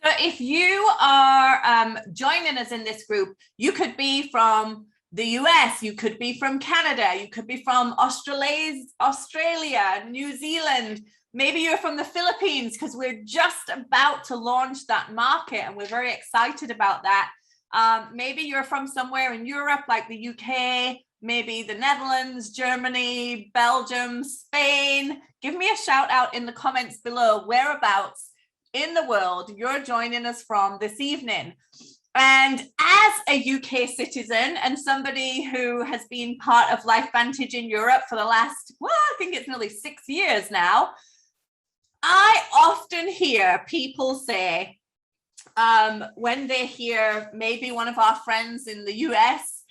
So if you are joining us in this group, you could be from the US, you could be from Canada, you could be from Australia, New Zealand, maybe you're from the Philippines, because we're just about to launch that market and we're very excited about that. Maybe you're from somewhere in Europe like the UK, maybe the Netherlands, Germany, Belgium, Spain. Give me a shout out in the comments below whereabouts in the world you're joining us from this evening. And as a UK citizen and somebody who has been part of LifeVantage in Europe for the last, well, I think it's nearly 6 years now, I often hear people say, when they hear maybe one of our friends in the US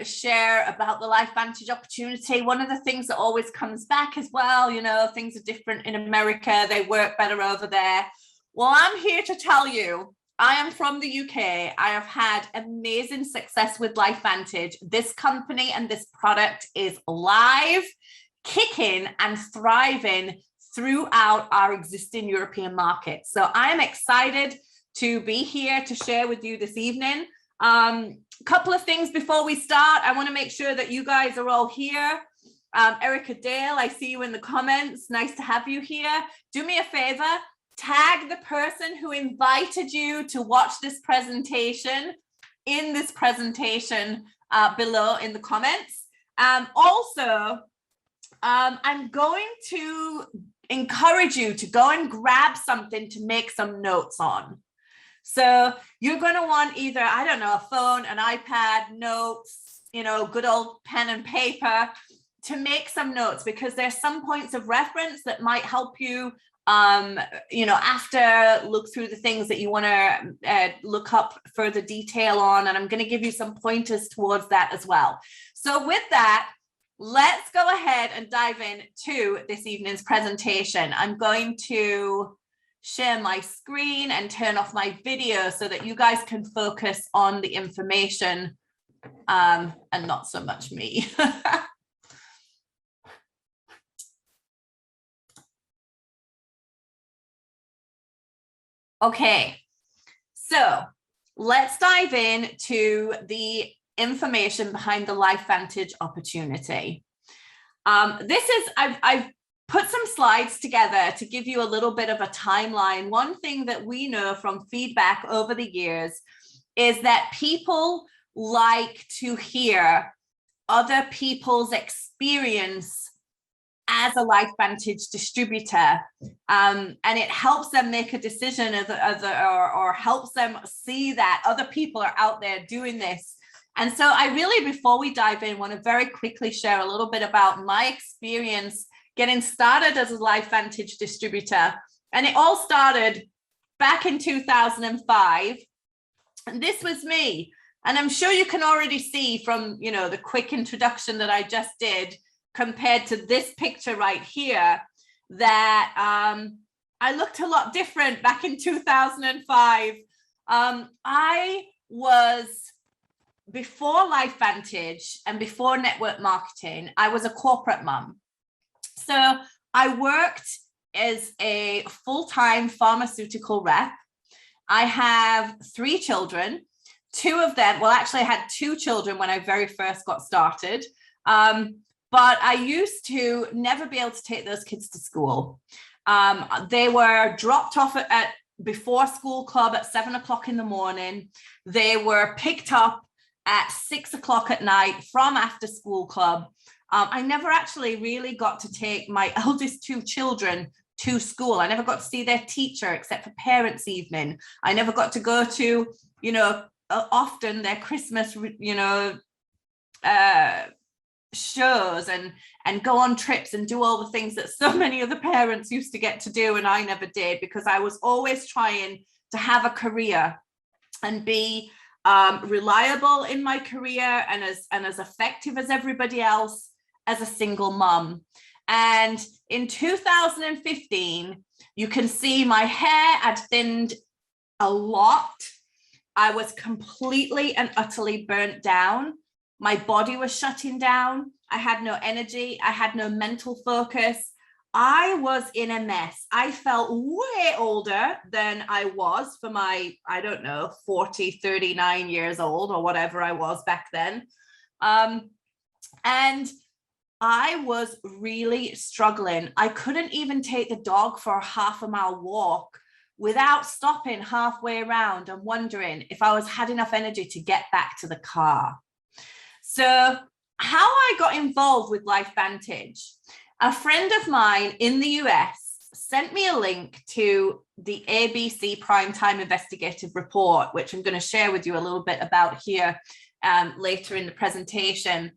share about the LifeVantage opportunity, one of the things that always comes back as well, you know, things are different in America, they work better over there. Well, I'm here to tell you, I am from the UK. I have had amazing success with LifeVantage. This company and this product is live, kicking and thriving throughout our existing European market. So I am excited to be here to share with you this evening. Couple of things before we start. I want to make sure that you guys are all here. Erica Dale, I see you in the comments. Nice to have you here. Do me a favor. Tag the person who invited you to watch this presentation in this presentation below in the comments. Also, I'm going to encourage you to go and grab something to make some notes on. So you're going to want either, I don't know, a phone, an iPad, notes, you know, good old pen and paper to make some notes, because there's some points of reference that might help you you know, after look through the things that you want to look up further detail on, and I'm going to give you some pointers towards that as well. So with that, let's go ahead and dive into this evening's presentation. I'm going to share my screen and turn off my video so that you guys can focus on the information and not so much me. Okay, so let's dive into the information behind the LifeVantage opportunity. I've put some slides together to give you a little bit of a timeline. One thing that we know from feedback over the years is that people like to hear other people's experience as a LifeVantage distributor, and it helps them make a decision or helps them see that other people are out there doing this. And so I really, before we dive in, want to very quickly share a little bit about my experience getting started as a LifeVantage distributor. And it all started back in 2005. And this was me. And I'm sure you can already see from, you know, the quick introduction that I just did, compared to this picture right here, that I looked a lot different back in 2005. I was, before LifeVantage and before network marketing, I was a corporate mom. So I worked as a full-time pharmaceutical rep. I have 3 children, 2 of them, well, actually I had 2 children when I very first got started. But I used to never be able to take those kids to school. They were dropped off at before school club at 7 o'clock in the morning. They were picked up at 6 o'clock at night from after school club. I never actually really got to take my eldest 2 children to school. I never got to see their teacher except for parents' evening. I never got to go to, you know, often their Christmas, you know, shows and go on trips and do all the things that so many of the parents used to get to do, and I never did, because I was always trying to have a career and be reliable in my career and as effective as everybody else as a single mom. And in 2015, you can see my hair had thinned a lot. I was completely and utterly burnt down. My body was shutting down. I had no energy. I had no mental focus. I was in a mess. I felt way older than I was for my, I don't know, 40, 39 years old or whatever I was back then. And I was really struggling. I couldn't even take the dog for a half-a-mile walk without stopping halfway around and wondering if I had enough energy to get back to the car. So how I got involved with LifeVantage, a friend of mine in the US sent me a link to the ABC Primetime Investigative Report, which I'm going to share with you a little bit about here later in the presentation.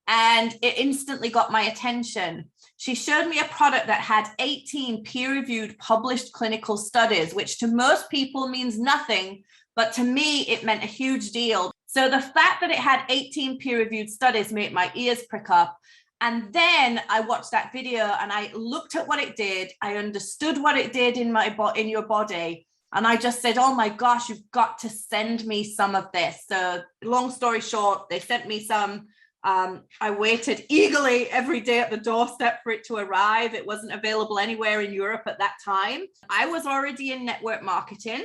And it instantly got my attention. She showed me a product that had 18 peer-reviewed published clinical studies, which to most people means nothing, but to me, it meant a huge deal. So the fact that it had 18 peer-reviewed studies made my ears prick up. And then I watched that video and I looked at what it did. I understood what it did in your body. And I just said, oh my gosh, you've got to send me some of this. So long story short, they sent me some. I waited eagerly every day at the doorstep for it to arrive. It wasn't available anywhere in Europe at that time. I was already in network marketing,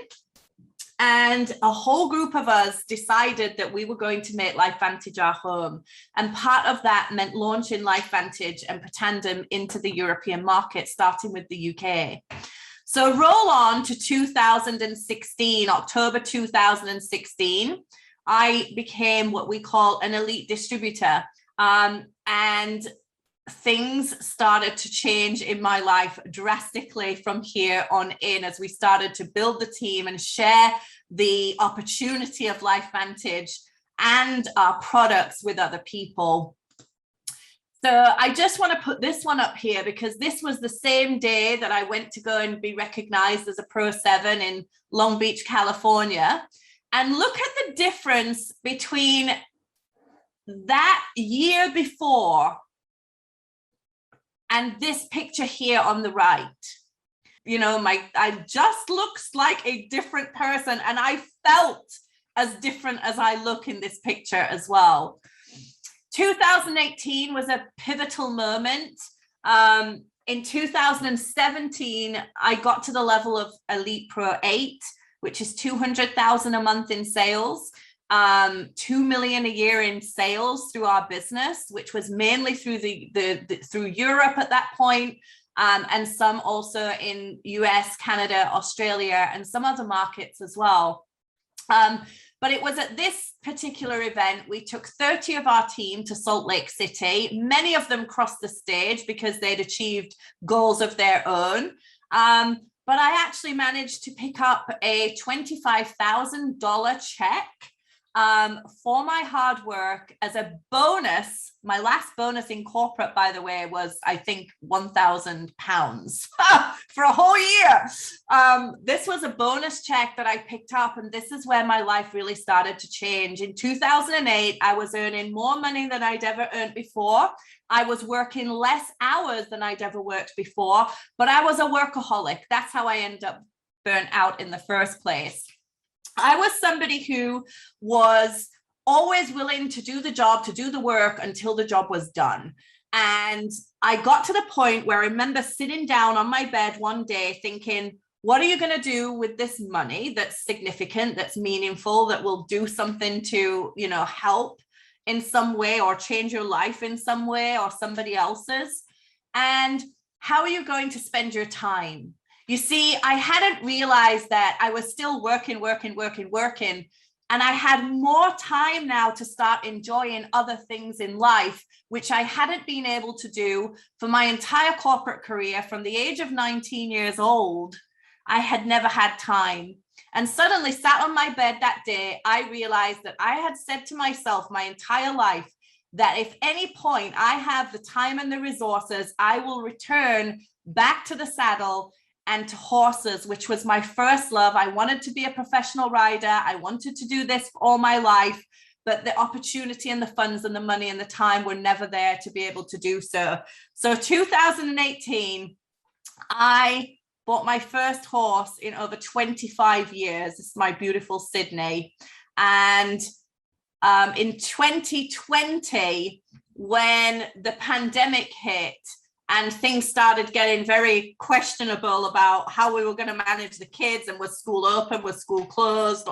and a whole group of us decided that we were going to make LifeVantage our home. And part of that meant launching LifeVantage and Pretandem into the European market, starting with the UK. So roll on to 2016, October 2016. I became what we call an elite distributor, and things started to change in my life drastically from here on in as we started to build the team and share the opportunity of LifeVantage and our products with other people. So I just want to put this one up here because this was the same day that I went to go and be recognized as a Pro 7 in Long Beach, California. And look at the difference between that year before and this picture here on the right. You know, I just looks like a different person, and I felt as different as I look in this picture as well. 2018 was a pivotal moment. In 2017, I got to the level of Elite Pro 8, which is 200,000 a month in sales, 2 million a year in sales through our business, which was mainly through through Europe at that point, and some also in US, Canada, Australia, and some other markets as well. But it was at this particular event, we took 30 of our team to Salt Lake City. Many of them crossed the stage because they'd achieved goals of their own. But I actually managed to pick up a $25,000 check for my hard work as a bonus. My last bonus in corporate, by the way, was, I think, £1,000 for a whole year. This was a bonus check that I picked up, and this is where my life really started to change. In 2008, I was earning more money than I'd ever earned before. I was working less hours than I'd ever worked before, but I was a workaholic. That's how I ended up burnt out in the first place. I was somebody who was always willing to do the job, to do the work until the job was done. And I got to the point where I remember sitting down on my bed one day thinking, what are you going to do with this money that's significant, that's meaningful, that will do something to, you know, help in some way or change your life in some way or somebody else's? And how are you going to spend your time? You see, I hadn't realized that I was still working. And I had more time now to start enjoying other things in life, which I hadn't been able to do for my entire corporate career. From the age of 19 years old, I had never had time. And suddenly sat on my bed that day, I realized that I had said to myself my entire life that if any point I have the time and the resources, I will return back to the saddle and to horses, which was my first love. I wanted to be a professional rider. I wanted to do this all my life, but the opportunity and the funds and the money and the time were never there to be able to do so. So 2018, I bought my first horse in over 25 years. This is my beautiful Sydney. And in 2020, when the pandemic hit, and things started getting very questionable about how we were going to manage the kids, and was school open, was school closed,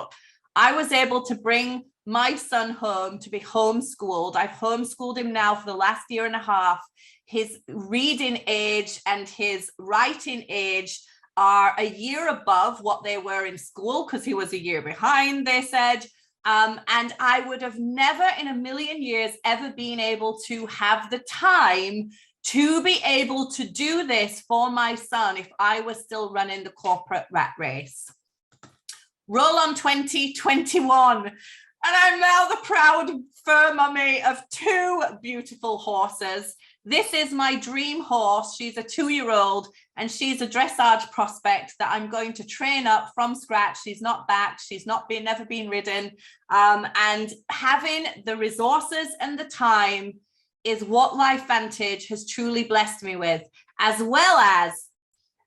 I was able to bring my son home to be homeschooled. I've homeschooled him now for the last year and a half. His reading age and his writing age are a year above what they were in school, because he was a year behind, they said. And I would have never in a million years ever been able to have the time to be able to do this for my son if I was still running the corporate rat race. Roll on 2021. And I'm now the proud fur mummy of 2 beautiful horses. This is my dream horse. She's a 2-year-old, and she's a dressage prospect that I'm going to train up from scratch. She's not backed. She's never been ridden. And having the resources and the time is what LifeVantage has truly blessed me with, as well as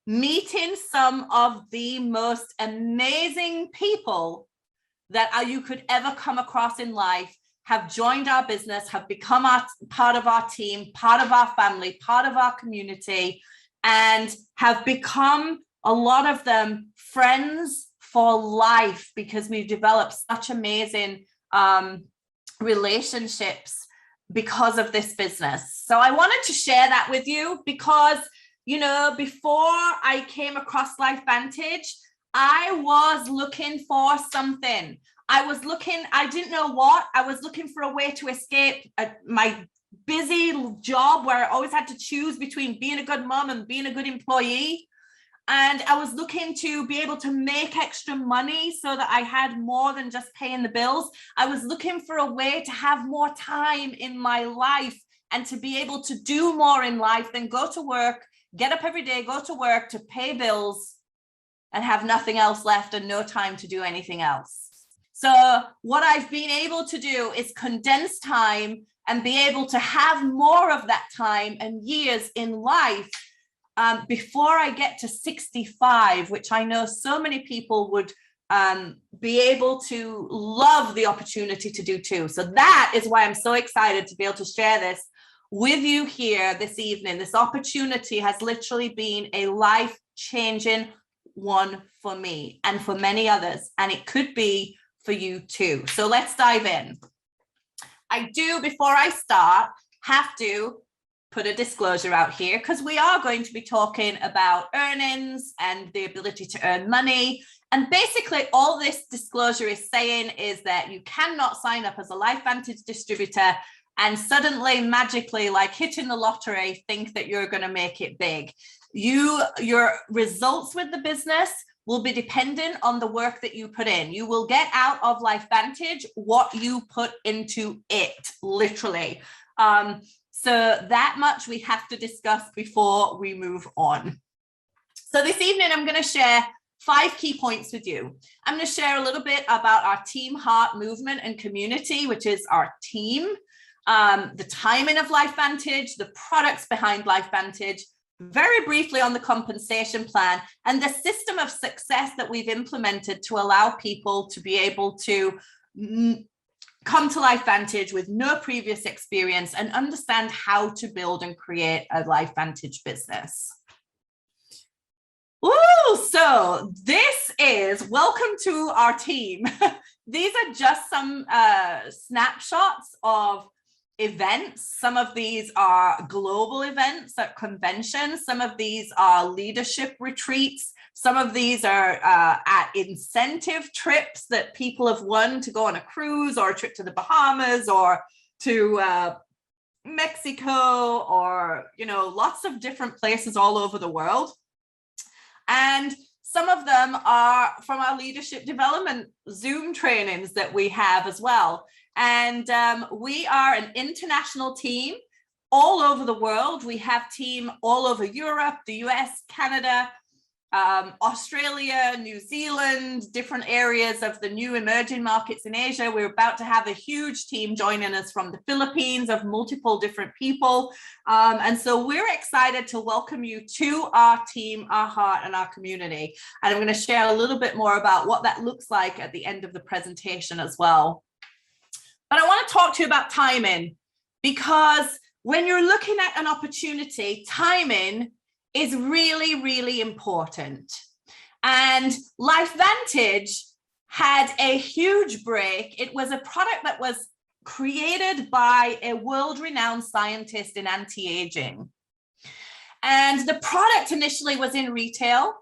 meeting some of the most amazing people that you could ever come across in life, have joined our business, have become part of our team, part of our family, part of our community, and have become, a lot of them, friends for life, because we've developed such amazing relationships because of this business. So I wanted to share that with you because, you know, before I came across LifeVantage, I was looking for something. I didn't know what. I was looking for a way to escape my busy job where I always had to choose between being a good mom and being a good employee. And I was looking to be able to make extra money so that I had more than just paying the bills. I was looking for a way to have more time in my life and to be able to do more in life than go to work, get up every day, go to work to pay bills and have nothing else left and no time to do anything else. So what I've been able to do is condense time and be able to have more of that time and years in life before I get to 65, which I know so many people would be able to love the opportunity to do too. So that is why I'm so excited to be able to share this with you here this evening. This opportunity has literally been a life-changing one for me and for many others, and it could be for you too. So let's dive in. I do, before I start, have to put a disclosure out here, because we are going to be talking about earnings and the ability to earn money. And basically all this disclosure is saying is that you cannot sign up as a LifeVantage distributor and suddenly magically, like hitting the lottery, think that you're going to make it big. Your results with the business will be dependent on the work that you put in. You will get out of LifeVantage what you put into it, literally. So that much we have to discuss before we move on. So this evening, I'm going to share 5 key points with you. I'm going to share a little bit about our Team Heart movement and community, which is our team, the timing of LifeVantage, the products behind LifeVantage, very briefly on the compensation plan, and the system of success that we've implemented to allow people to be able to come to LifeVantage with no previous experience and understand how to build and create a LifeVantage business. Ooh, so this is, welcome to our team. These are just some snapshots of events. Some of these are global events at conventions. Some of these are leadership retreats. Some of these are at incentive trips that people have won to go on a cruise or a trip to the Bahamas or to Mexico, or, you know, lots of different places all over the world. And some of them are from our leadership development Zoom trainings that we have as well. And we are an international team all over the world. We have team all over Europe, the US, Canada, Australia, New Zealand, different areas of the new emerging markets in Asia. We're about to have a huge team joining us from the Philippines of multiple different people. And so we're excited to welcome you to our team, our heart, and our community. And I'm going to share a little bit more about what that looks like at the end of the presentation as well. But I want to talk to you about timing, because when you're looking at an opportunity, timing is really, really important. And LifeVantage had a huge break. It was a product that was created by a world-renowned scientist in anti-aging. And the product initially was in retail,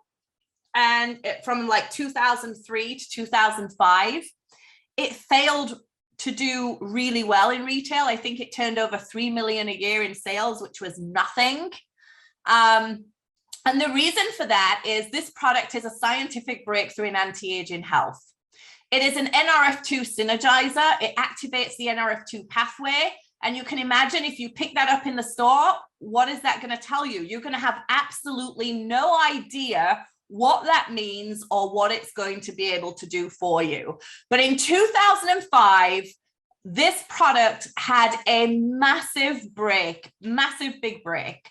and from like 2003 to 2005, it failed to do really well in retail. I think it turned over 3 million a year in sales, which was nothing. And the reason for that is this product is a scientific breakthrough in anti-aging health. It is an NRF2 synergizer. It activates the NRF2 pathway. And you can imagine if you pick that up in the store, what is that going to tell you? You're going to have absolutely no idea what that means or what it's going to be able to do for you. But in 2005, this product had a massive break, massive big break.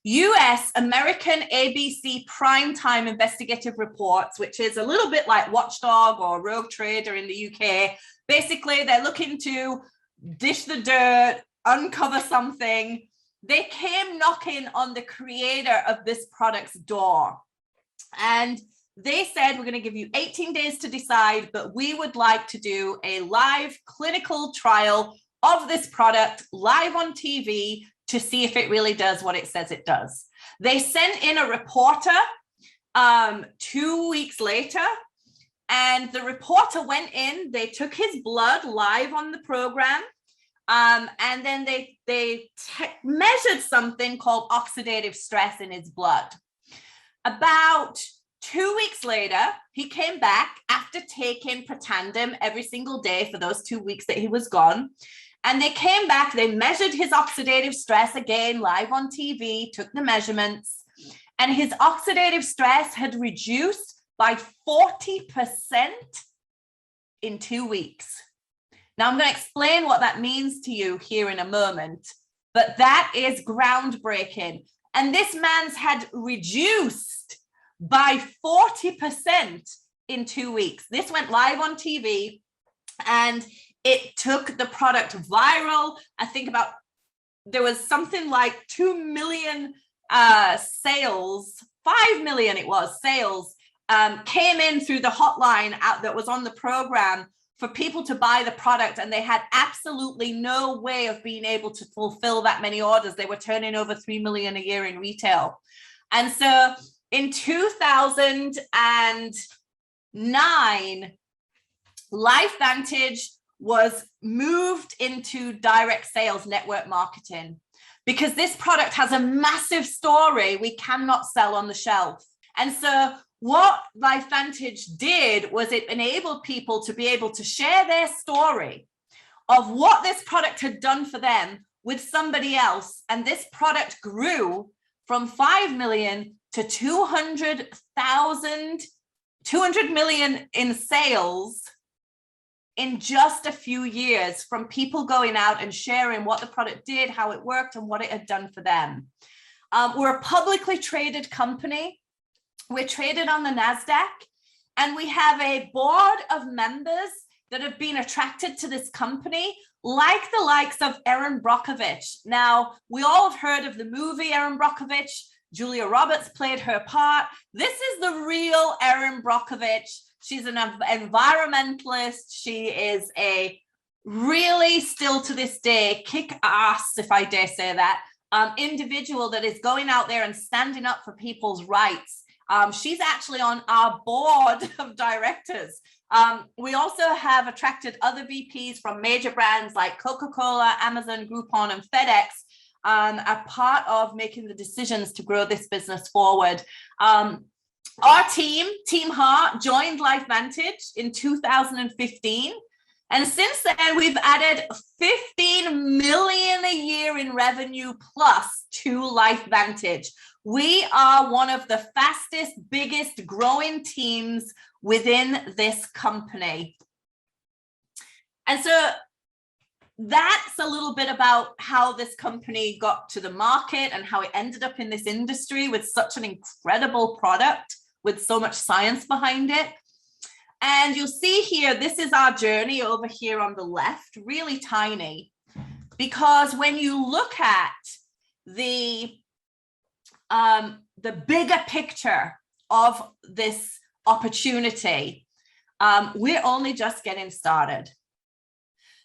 US American ABC primetime investigative reports, which is a little bit like Watchdog or Rogue Trader in the UK. Basically, they're looking to dish the dirt, uncover something. They came knocking on the creator of this product's door. And they said, we're going to give you 18 days to decide, but we would like to do a live clinical trial of this product live on TV to see if it really does what it says it does. They sent in a reporter 2 weeks later, and the reporter went in, they took his blood live on the program, and then they measured something called oxidative stress in his blood. About 2 weeks later, he came back after taking Protandim every single day for those 2 weeks that he was gone. And they came back, they measured his oxidative stress again, live on TV, took the measurements, and his oxidative stress had reduced by 40% in 2 weeks. Now, I'm going to explain what that means to you here in a moment, but that is groundbreaking. And this man's had reduced by 40% in 2 weeks. This went live on TV, and it took the product viral. I think there was something like 2 million sales, 5 million sales came in through the hotline that was on the program for people to buy the product, and they had absolutely no way of being able to fulfill that many orders. They were turning over 3 million a year in retail. And so in 2009, LifeVantage was moved into direct sales network marketing because this product has a massive story we cannot sell on the shelf. And so what LifeVantage did was it enabled people to be able to share their story of what this product had done for them with somebody else. And this product grew from 5 million to 200 million in sales in just a few years, from people going out and sharing what the product did, how it worked, and what it had done for them. We're a publicly traded company. We're traded on the NASDAQ, and we have a board of members that have been attracted to this company, like the likes of Erin Brockovich. Now, we all have heard of the movie Erin Brockovich. Julia Roberts played her part. This is the real Erin Brockovich. She's an environmentalist. She is a really, still to this day, kick-ass, if I dare say that, individual that is going out there and standing up for people's rights. She's actually on our board of directors. We also have attracted other VPs from major brands like Coca-Cola, Amazon, Groupon, and FedEx, are part of making the decisions to grow this business forward. Our Team Heart, joined LifeVantage in 2015. And since then, we've added 15 million a year in revenue plus to LifeVantage. We are one of the fastest, biggest growing teams within this company. And so that's a little bit about how this company got to the market and how it ended up in this industry with such an incredible product with so much science behind it. And you'll see here, this is our journey over here on the left, really tiny. because when you look at the bigger picture of this opportunity, we're only just getting started.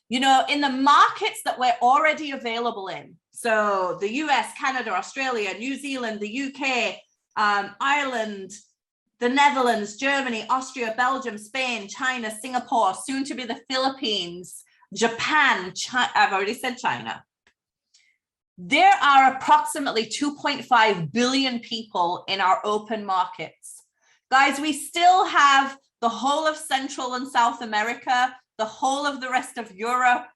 You know, in the markets that we're already available in, so the US, Canada, Australia, New Zealand, the UK, Ireland, the Netherlands, Germany, Austria, Belgium, Spain, China, Singapore, soon to be the Philippines, Japan, I've already said China. There are approximately 2.5 billion people in our open markets. Guys, we still have the whole of Central and South America, the whole of the rest of Europe,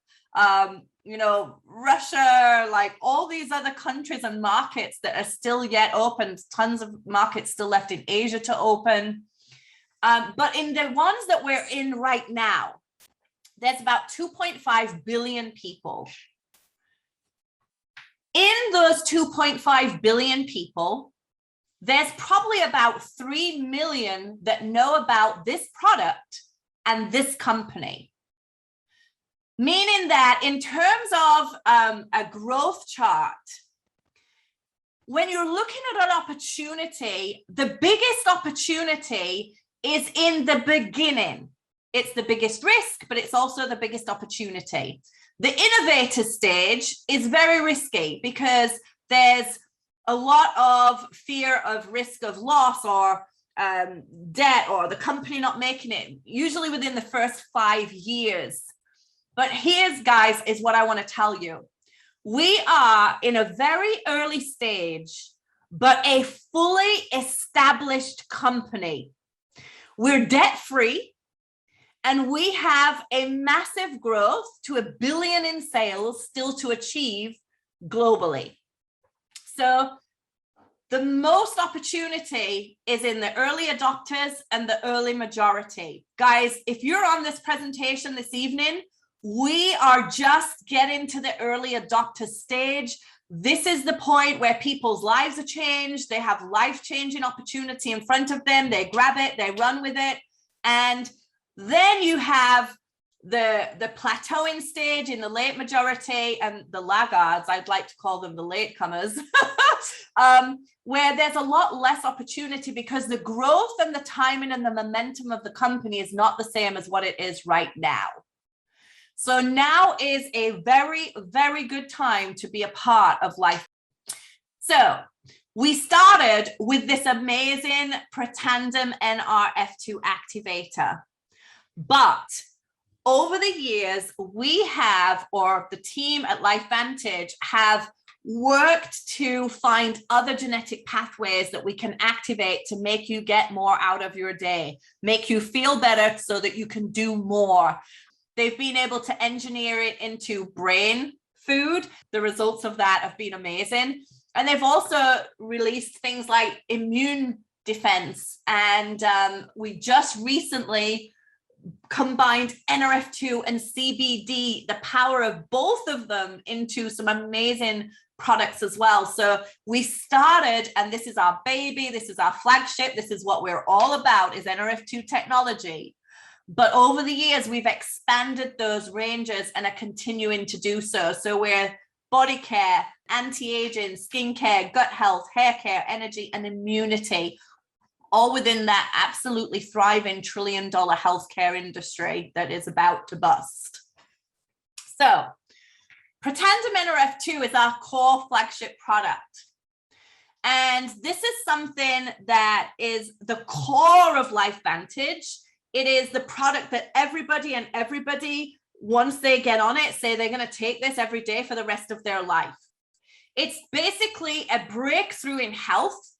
you know, Russia, like all these other countries and markets that are still yet open, tons of markets still left in Asia to open. But in the ones that we're in right now, there's about 2.5 billion people. In those 2.5 billion people, there's probably about 3 million that know about this product and this company. Meaning that in terms of a growth chart, when you're looking at an opportunity, the biggest opportunity is in the beginning. It's the biggest risk, but it's also the biggest opportunity. The innovator stage is very risky because there's a lot of fear of risk of loss or debt or the company not making it, usually within the first 5 years. But here's, guys, is what I want to tell you. We are in a very early stage, but a fully established company. We're debt-free, and we have a massive growth to $1 billion in sales still to achieve globally. So the most opportunity is in the early adopters and the early majority. Guys, if you're on this presentation this evening, we are just getting to the early adopter stage. This is the point where people's lives are changed. They have life-changing opportunity in front of them. They grab it, they run with it. And then you have the plateauing stage in the late majority and the laggards, I'd like to call them the latecomers, where there's a lot less opportunity because the growth and the timing and the momentum of the company is not the same as what it is right now. So now is a very, very good time to be a part of life. So we started with this amazing Pretandem NRF2 activator, but over the years, we have, or the team at LifeVantage have worked to find other genetic pathways that we can activate to make you get more out of your day, make you feel better so that you can do more. They've been able to engineer it into brain food. The results of that have been amazing. And they've also released things like immune defense. And we just recently combined NRF2 and CBD, the power of both of them, into some amazing products as well. So we started, and this is our baby, this is our flagship, this is what we're all about, is NRF2 technology. But over the years, we've expanded those ranges and are continuing to do so. So we're body care, anti-aging, skincare, gut health, hair care, energy, and immunity, all within that absolutely thriving $1 trillion healthcare industry that is about to bust. So Pretandem NRF2 is our core flagship product. And this is something that is the core of LifeVantage. It is the product that everybody, once they get on it, say they're going to take this every day for the rest of their life. It's basically a breakthrough in health,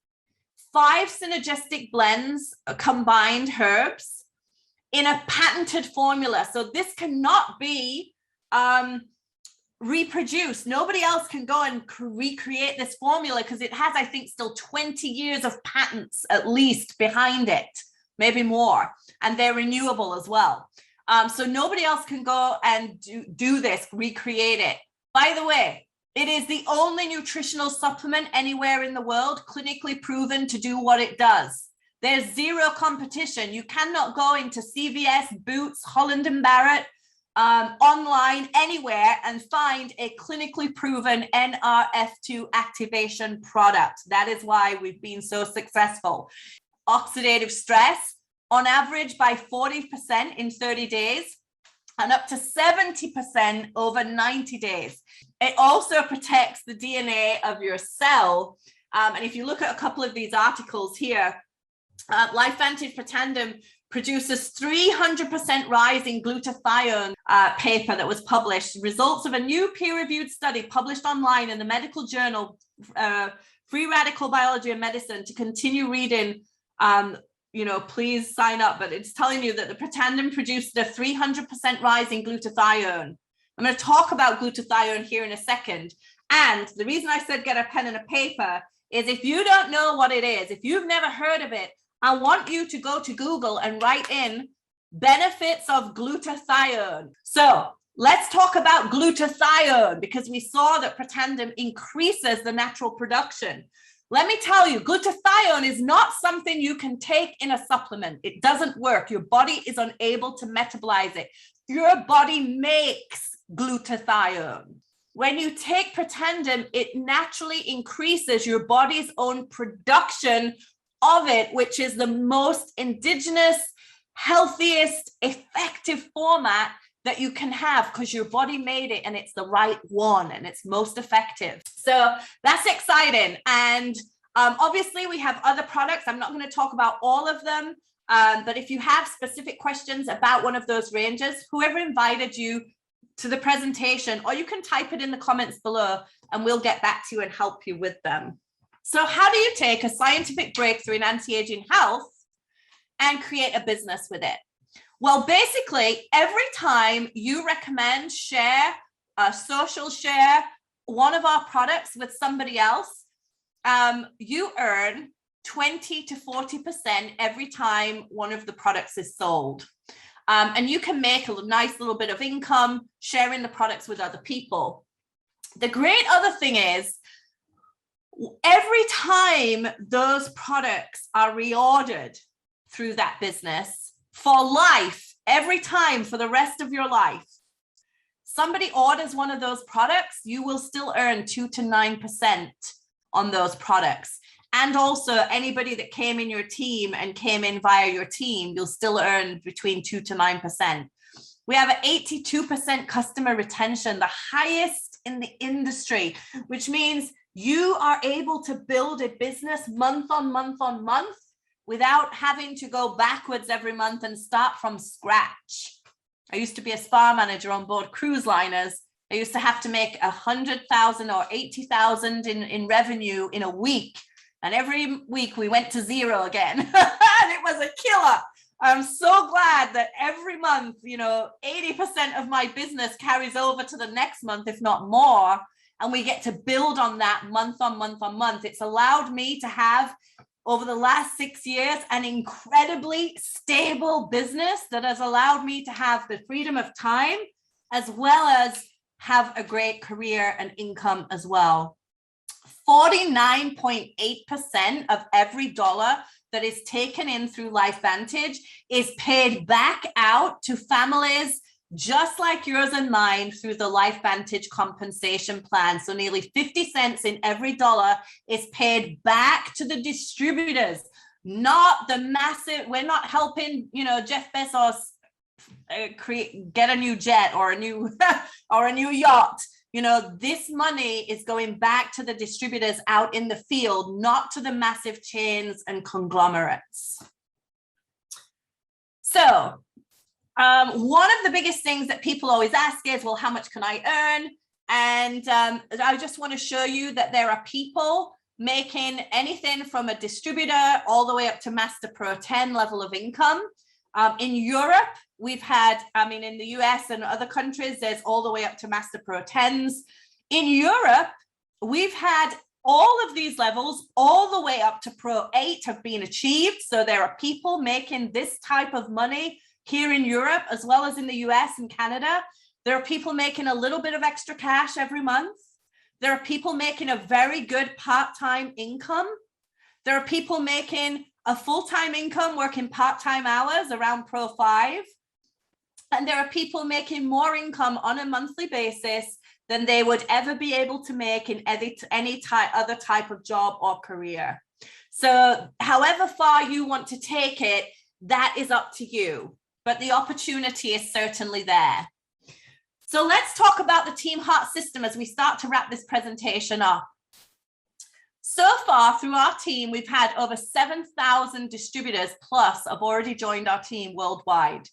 5 synergistic blends, combined herbs in a patented formula. So this cannot be reproduced. Nobody else can go and recreate this formula because it has, I think, still 20 years of patents at least behind it, maybe more, and they're renewable as well. So nobody else can go and do this, recreate it. By the way, it is the only nutritional supplement anywhere in the world clinically proven to do what it does. There's zero competition. You cannot go into CVS, Boots, Holland & Barrett, online, anywhere, and find a clinically proven NRF2 activation product. That is why we've been so successful. Oxidative stress, on average, by 40% in 30 days, and up to 70% over 90 days. It also protects the DNA of your cell. And if you look at a couple of these articles here, LifeVantage Pretendum produces 300% rise in glutathione paper that was published. Results of a new peer-reviewed study published online in the medical journal, Free Radical Biology and Medicine. To continue reading, please sign up. But it's telling you that the Pretendum produced a 300% rise in glutathione. I'm going to talk about glutathione here in a second. And the reason I said get a pen and a paper is if you don't know what it is, if you've never heard of it, I want you to go to Google and write in benefits of glutathione. So let's talk about glutathione, because we saw that Pretendum increases the natural production. Let me tell you, glutathione is not something you can take in a supplement. It doesn't work. Your body is unable to metabolize it. Your body makes glutathione. When you take Pretendum, it naturally increases your body's own production of it, which is the most indigenous, healthiest, effective format that you can have, because your body made it and it's the right one and it's most effective. So that's exciting. And obviously we have other products. I'm not going to talk about all of them, but if you have specific questions about one of those ranges, whoever invited you to the presentation, or you can type it in the comments below and we'll get back to you and help you with them. So how do you take a scientific breakthrough in anti-aging health and create a business with it? Well, basically, every time you recommend, share, social share one of our products with somebody else, you earn 20 to 40% every time one of the products is sold. And you can make a nice little bit of income sharing the products with other people. The great other thing is, every time those products are reordered through that business for life, every time for the rest of your life, somebody orders one of those products, you will still earn 2 to 9% on those products. And also anybody that came in your team and came in via your team, you'll still earn between 2 to 9%. We have an 82% customer retention, the highest in the industry, which means you are able to build a business month on month on month without having to go backwards every month and start from scratch. I used to be a spa manager on board cruise liners. I used to have to make 100,000 or 80,000 in revenue in a week. And every week we went to zero again. And it was a killer. I'm so glad that every month, 80% of my business carries over to the next month, if not more. And we get to build on that month on month on month. It's allowed me to have, over the last 6 years, an incredibly stable business that has allowed me to have the freedom of time, as well as have a great career and income as well. 49.8% of every dollar that is taken in through LifeVantage is paid back out to families just like yours and mine through the LifeVantage compensation plan. So nearly 50 cents in every dollar is paid back to the distributors, not the massive, we're not helping, Jeff Bezos get a new jet or a new or a new yacht. This money is going back to the distributors out in the field, not to the massive chains and conglomerates. So one of the biggest things that people always ask is, well, how much can I earn? And I just want to show you that there are people making anything from a distributor all the way up to Master Pro 10 level of income. In Europe, we've had, in the US and other countries, there's all the way up to Master Pro 10s. In Europe, we've had all of these levels all the way up to Pro 8 have been achieved. So there are people making this type of money here in Europe, as well as in the US and Canada. There are people making a little bit of extra cash every month. There are people making a very good part-time income. There are people making a full-time income working part-time hours around Pro 5. And there are people making more income on a monthly basis than they would ever be able to make in any other type of job or career. So however far you want to take it, that is up to you. But the opportunity is certainly there. So let's talk about the Team Heart system as we start to wrap this presentation up. So far through our team, we've had over 7,000 distributors plus have already joined our team worldwide.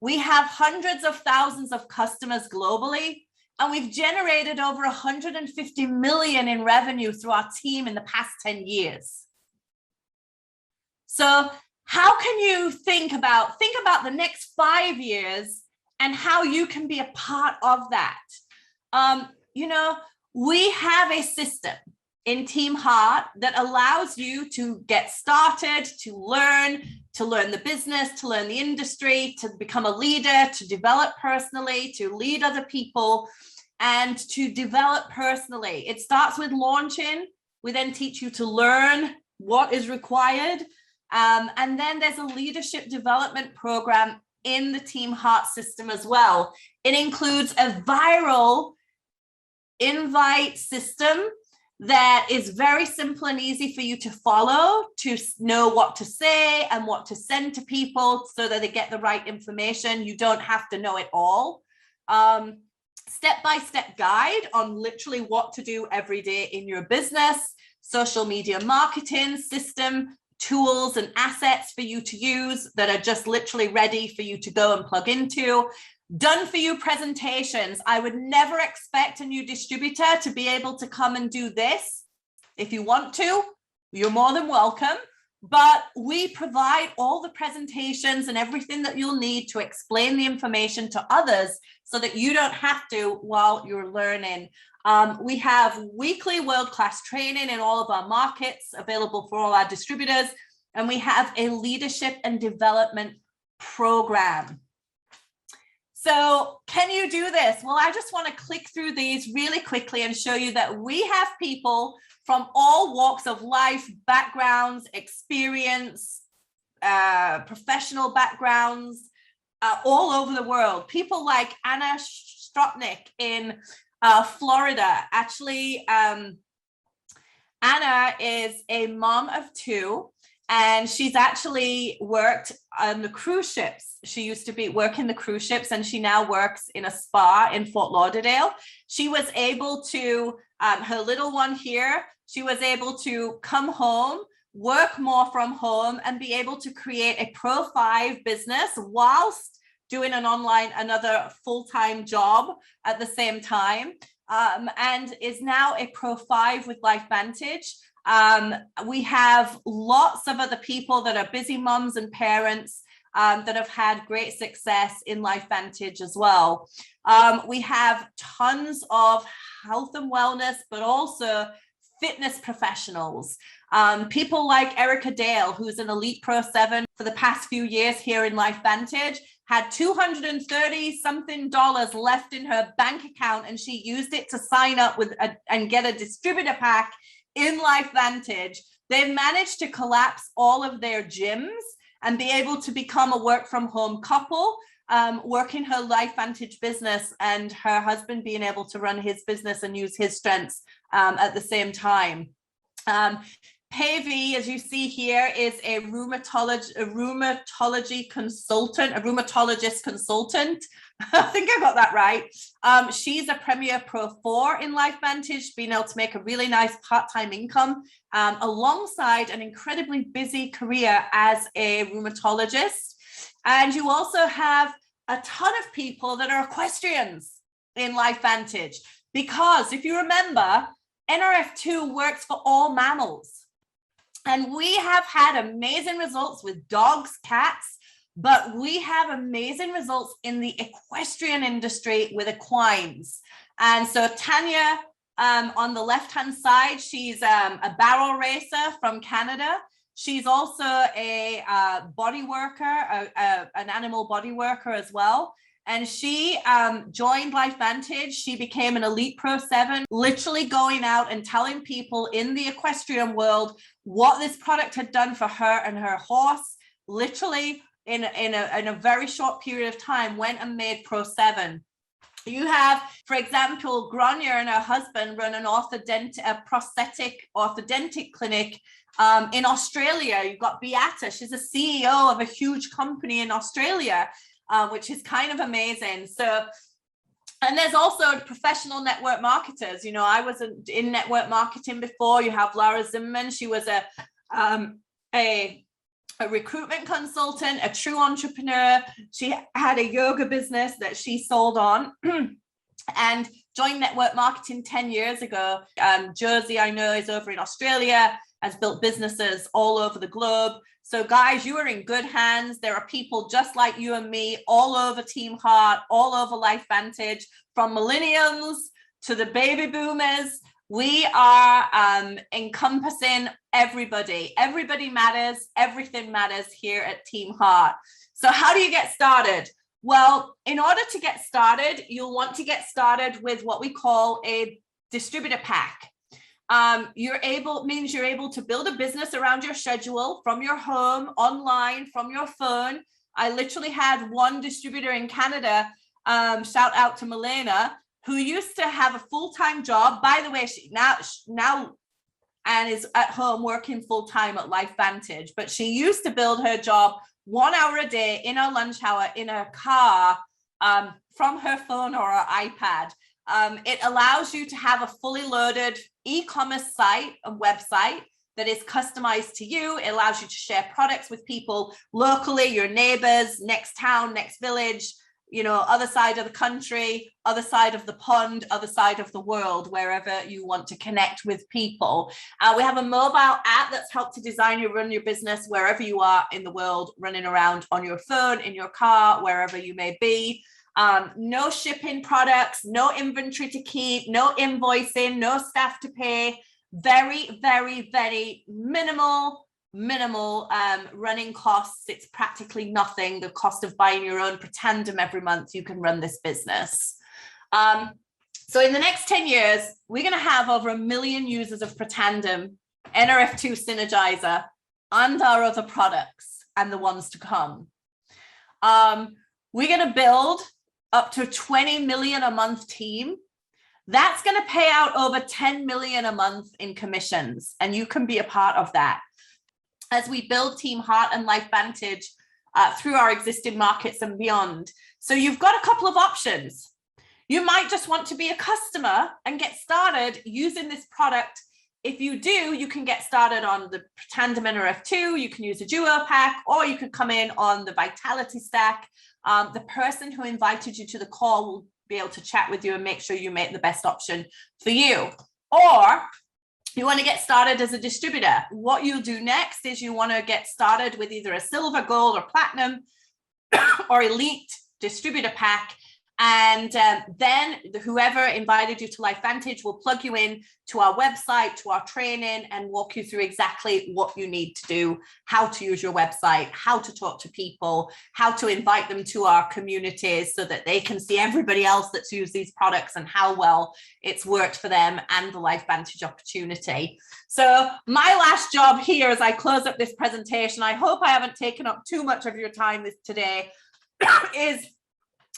We have hundreds of thousands of customers globally, and we've generated over 150 million in revenue through our team in the past 10 years. So how can you think about the next 5 years and how you can be a part of that? You know, we have a system in Team Heart that allows you to get started, to learn the business, to learn the industry, to become a leader, to develop personally, to lead other people, and to develop personally. It starts with launching. We then teach you to learn what is required. And then there's a leadership development program in the Team Heart system as well. It includes a viral invite system that is very simple and easy for you to follow, to know what to say and what to send to people so that they get the right information. You don't have to know it all. Step-by-step guide on literally what to do every day in your business, social media marketing system, tools and assets for you to use that are just literally ready for you to go and plug into. Done for you presentations. I would never expect a new distributor to be able to come and do this. If you want to, you're more than welcome. But we provide all the presentations and everything that you'll need to explain the information to others so that you don't have to while you're learning. We have weekly world-class training in all of our markets available for all our distributors. And we have a leadership and development program. So can you do this? Well, I just want to click through these really quickly and show you that we have people from all walks of life, backgrounds, experience, professional backgrounds, all over the world. People like Anna Strotnick in Florida. Actually, Anna is a mom of 2. And she's actually worked on the cruise ships. She used to be working the cruise ships, and she now works in a spa in Fort Lauderdale. She was able to, her little one here, she was able to come home, work more from home, and be able to create a Pro 5 business whilst doing another full-time job at the same time, and is now a Pro 5 with LifeVantage. We have lots of other people that are busy moms and parents that have had great success in LifeVantage as well. We have tons of health and wellness, but also fitness professionals. People like Erica Dale, who's an Elite Pro 7 for the past few years here in LifeVantage, had $230 something left in her bank account, and she used it to sign up with and get a distributor pack in LifeVantage. They've managed to collapse all of their gyms and be able to become a work from home couple, working her LifeVantage business and her husband being able to run his business and use his strengths at the same time. Pavy, as you see here, is a rheumatologist consultant. I think I got that right. She's a Premier Pro 4 in LifeVantage, being able to make a really nice part-time income alongside an incredibly busy career as a rheumatologist. And you also have a ton of people that are equestrians in LifeVantage, because if you remember, NRF2 works for all mammals. And we have had amazing results with dogs, cats, but we have amazing results in the equestrian industry with equines. And so Tanya, on the left-hand side, she's a barrel racer from Canada. She's also a body worker, an animal body worker as well. And she joined LifeVantage. She became an Elite Pro 7, literally going out and telling people in the equestrian world what this product had done for her and her horse. Literally in a very short period of time went and made Pro 7. You have, for example, Grania and her husband run a prosthetic orthodontic clinic in Australia. You've got Beata, she's a CEO of a huge company in Australia, which is kind of amazing. So, and there's also professional network marketers. You know, I was in network marketing before. You have Lara Zimmerman. She was a recruitment consultant, a true entrepreneur. She had a yoga business that she sold on and joined network marketing 10 years ago. Josie, I know, is over in Australia, has built businesses all over the globe. So guys, you are in good hands. There are people just like you and me all over Team Heart, all over LifeVantage, from millennials to the baby boomers. We are encompassing everybody. Everybody matters. Everything matters here at Team Heart. So how do you get started? Well, in order to get started, you'll want to get started with what we call a distributor pack. Means you're able to build a business around your schedule from your home, online, from your phone. I literally had one distributor in Canada, shout out to Milena, who used to have a full-time job. By the way, she now and is at home working full-time at LifeVantage, but she used to build her job 1 hour a day in her lunch hour in her car from her phone or her iPad. It allows you to have a fully loaded e-commerce site, a website that is customized to you. It allows you to share products with people locally, your neighbors, next town, next village, you know, other side of the country, other side of the pond, other side of the world, wherever you want to connect with people. We have a mobile app that's helped to design you run your business wherever you are in the world, running around on your phone, in your car, wherever you may be. No shipping products, no inventory to keep, no invoicing, no staff to pay. Very, very, very minimal running costs. It's practically nothing. The cost of buying your own Pretendum every month, you can run this business. So in the next 10 years, we're going to have over 1 million users of Pretendum, NRF2 Synergizer, and our other products and the ones to come. We're going to build up to 20 million a month team. That's going to pay out over 10 million a month in commissions, and you can be a part of that as we build Team Heart and LifeVantage through our existing markets and beyond. So you've got a couple of options. You might just want to be a customer and get started using this product. If you do, you can get started on the Pretendum NRF2, you can use a duo pack, or you could come in on the Vitality Stack. The person who invited you to the call will be able to chat with you and make sure you make the best option for you. Or you want to get started as a distributor. What you'll do next is you want to get started with either a silver, gold, or platinum or elite distributor pack. And then whoever invited you to LifeVantage will plug you in to our website, to our training, and walk you through exactly what you need to do, how to use your website, how to talk to people, how to invite them to our communities so that they can see everybody else that's used these products and how well it's worked for them and the LifeVantage opportunity. So my last job here as I close up this presentation, I hope I haven't taken up too much of your time today, is,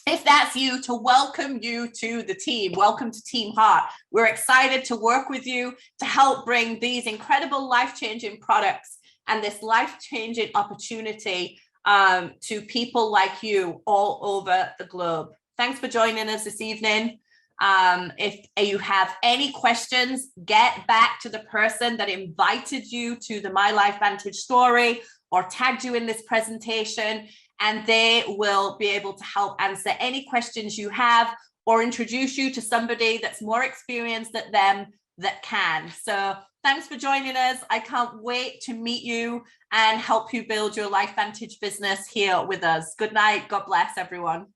if that's you, to welcome you to the team. Welcome to Team Heart. We're excited to work with you to help bring these incredible life-changing products and this life-changing opportunity to people like you all over the globe. Thanks for joining us this evening. If you have any questions, get back to the person that invited you to the My LifeVantage story or tagged you in this presentation, and they will be able to help answer any questions you have or introduce you to somebody that's more experienced than them that can. So thanks for joining us. I can't wait to meet you and help you build your LifeVantage business here with us. Good night. God bless everyone.